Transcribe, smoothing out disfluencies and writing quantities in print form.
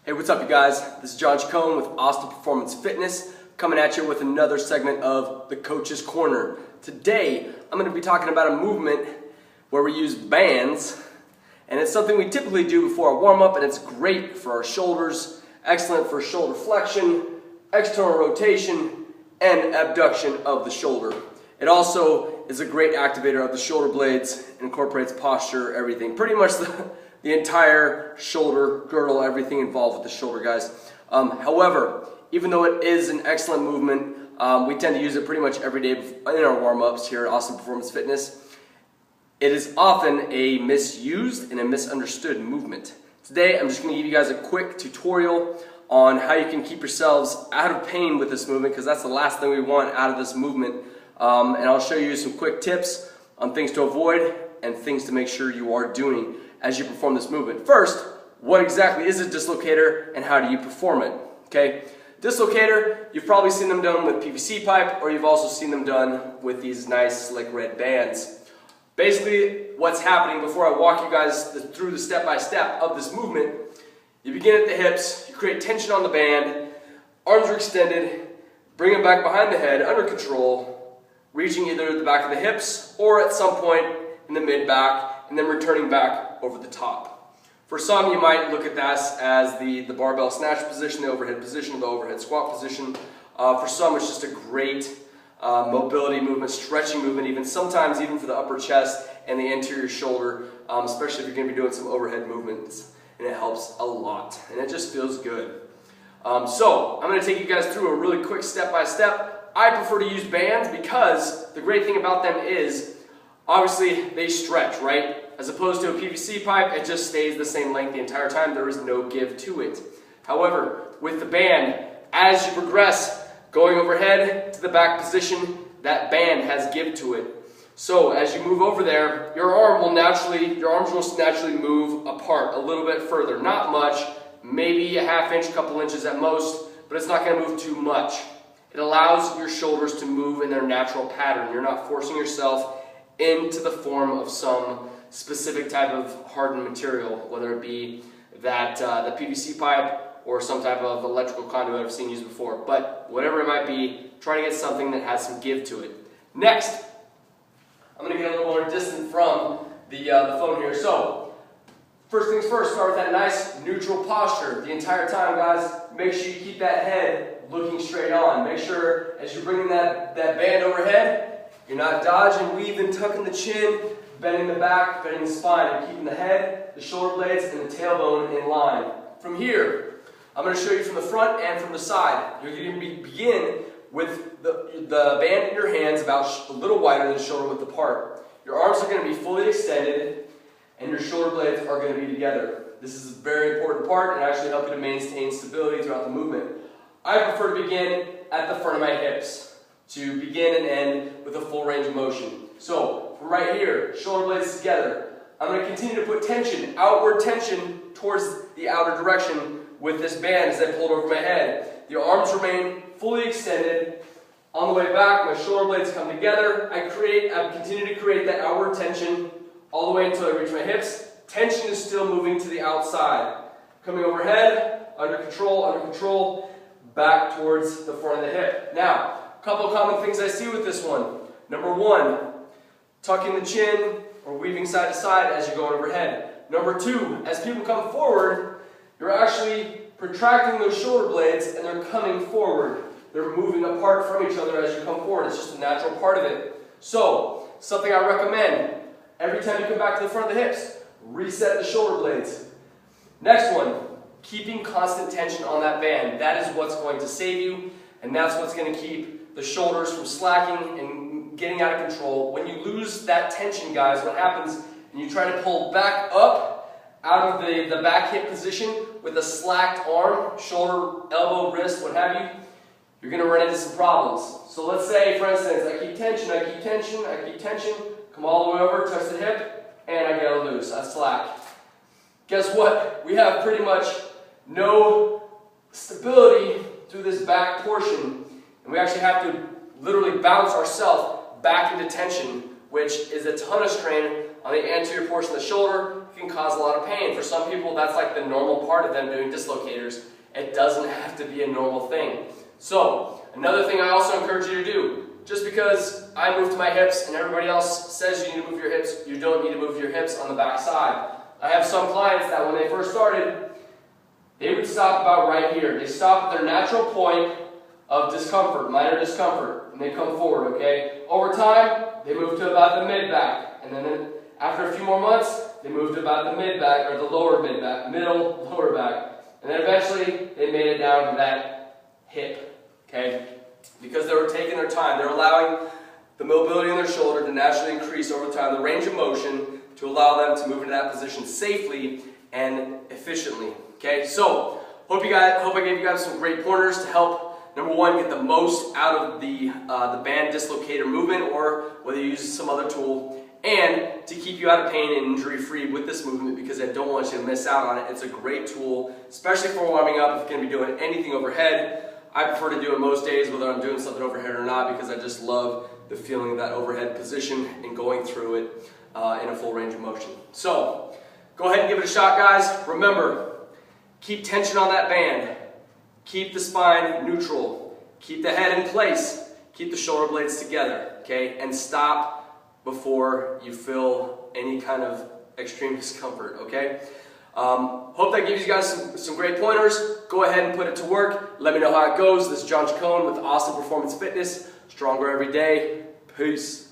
Hey, what's up you guys? This is John Chacon with Austin Performance Fitness, coming at you with another segment of the Coach's Corner. Today, I'm going to be talking about a movement where we use bands, and it's something we typically do before our warm-up, and it's great for our shoulders, excellent for shoulder flexion, external rotation, and abduction of the shoulder. It also is a great activator of the shoulder blades, incorporates posture, everything. Pretty much the entire shoulder girdle, everything involved with the shoulder, guys. However, even though it is an excellent movement, we tend to use it pretty much every day in our warm-ups here at Austin Performance Fitness. It is often a misused and a misunderstood movement. Today, I'm just going to give you guys a quick tutorial on how you can keep yourselves out of pain with this movement, because that's the last thing we want out of this movement. And I'll show you some quick tips on things to avoid and things to make sure you are doing as you perform this movement. First, what exactly is a dislocator and how do you perform it? Okay, dislocator, you've probably seen them done with PVC pipe, or you've also seen them done with these nice slick red bands. Basically, what's happening, before I walk you guys through the step-by-step of this movement, you begin at the hips, you create tension on the band, arms are extended, bring them back behind the head, under control, reaching either the back of the hips or at some point in the mid-back, and then returning back over the top. For some, you might look at this as the barbell snatch position, the overhead position, the overhead squat position. For some, it's just a great mobility movement, stretching movement, even sometimes even for the upper chest and the anterior shoulder, especially if you're going to be doing some overhead movements, and it helps a lot, and it just feels good. So I'm going to take you guys through a really quick step-by-step. I prefer to use bands because the great thing about them is, obviously, they stretch, right? As opposed to a PVC pipe, it just stays the same length the entire time. There is no give to it. However, with the band, as you progress, going overhead to the back position, that band has give to it. So as you move over there, your arms will naturally move apart a little bit further. Not much, maybe a half inch, couple inches at most, but it's not going to move too much. It allows your shoulders to move in their natural pattern. You're not forcing yourself into the form of some specific type of hardened material, whether it be that the PVC pipe or some type of electrical conduit I've seen used before. But whatever it might be, try to get something that has some give to it. Next, I'm going to get a little more distant from the phone here. So, first things first, start with that nice neutral posture. The entire time, guys, make sure you keep that head looking straight on. Make sure as you're bringing that band overhead, you're not dodging, weaving, tucking the chin, bending the back, bending the spine, and keeping the head, the shoulder blades, and the tailbone in line. From here, I'm going to show you from the front and from the side. You're going to begin with the band in your hands about a little wider than shoulder width apart. Your arms are going to be fully extended, and your shoulder blades are going to be together. This is a very important part and actually help you to maintain stability throughout the movement. I prefer to begin at the front of my hips, to begin and end with a full range of motion. So, from right here, shoulder blades together. I'm going to continue to put tension, outward tension towards the outer direction with this band as I pull it over my head. The arms remain fully extended. On the way back, my shoulder blades come together. I continue to create that outward tension all the way until I reach my hips. Tension is still moving to the outside. Coming overhead, under control, back towards the front of the hip. Now, a couple of common things I see with this one. Number one, tucking the chin or weaving side to side as you're going overhead. Number two, as people come forward, you're actually protracting those shoulder blades and they're coming forward. They're moving apart from each other as you come forward. It's just a natural part of it. So, something I recommend, every time you come back to the front of the hips, reset the shoulder blades. Next one, keeping constant tension on that band. That is what's going to save you, and that's what's going to keep the shoulders from slacking and getting out of control. When you lose that tension, guys, what happens, and you try to pull back up out of the back hip position with a slacked arm, shoulder, elbow, wrist, what have you, you're going to run into some problems. So let's say, for instance, I keep tension, come all the way over, touch the hip, and I get it loose. I slack. Guess what? We have pretty much no stability through this back portion. And we actually have to literally bounce ourselves back into tension, which is a ton of strain on the anterior portion of the shoulder. It can cause a lot of pain. For some people, that's like the normal part of them doing dislocators. It doesn't have to be a normal thing. So, another thing I also encourage you to do, just because I moved my hips and everybody else says you need to move your hips, you don't need to move your hips on the back side. I have some clients that when they first started, they would stop about right here. They stop at their natural point of discomfort, minor discomfort, and they come forward, okay? Over time, they move to about the mid-back, and then after a few more months, they moved to about the mid-back, or the lower mid-back, middle, lower back, and then eventually, they made it down to that hip, okay? Because they were taking their time. They're allowing the mobility in their shoulder to naturally increase over time, the range of motion, to allow them to move into that position safely and efficiently, okay? So, hope I gave you guys some great pointers to help, number one, get the most out of the band dislocator movement, or whether you use some other tool, and to keep you out of pain and injury-free with this movement, because I don't want you to miss out on it. It's a great tool, especially for warming up if you're going to be doing anything overhead. I prefer to do it most days, whether I'm doing something overhead or not, because I just love the feeling of that overhead position and going through it in a full range of motion. So, go ahead and give it a shot, guys. Remember, keep tension on that band. Keep the spine neutral. Keep the head in place. Keep the shoulder blades together, okay? And stop before you feel any kind of extreme discomfort, okay? Hope that gives you guys some great pointers. Go ahead and put it to work. Let me know how it goes. This is John Chacon with Austin Performance Fitness. Stronger every day. Peace.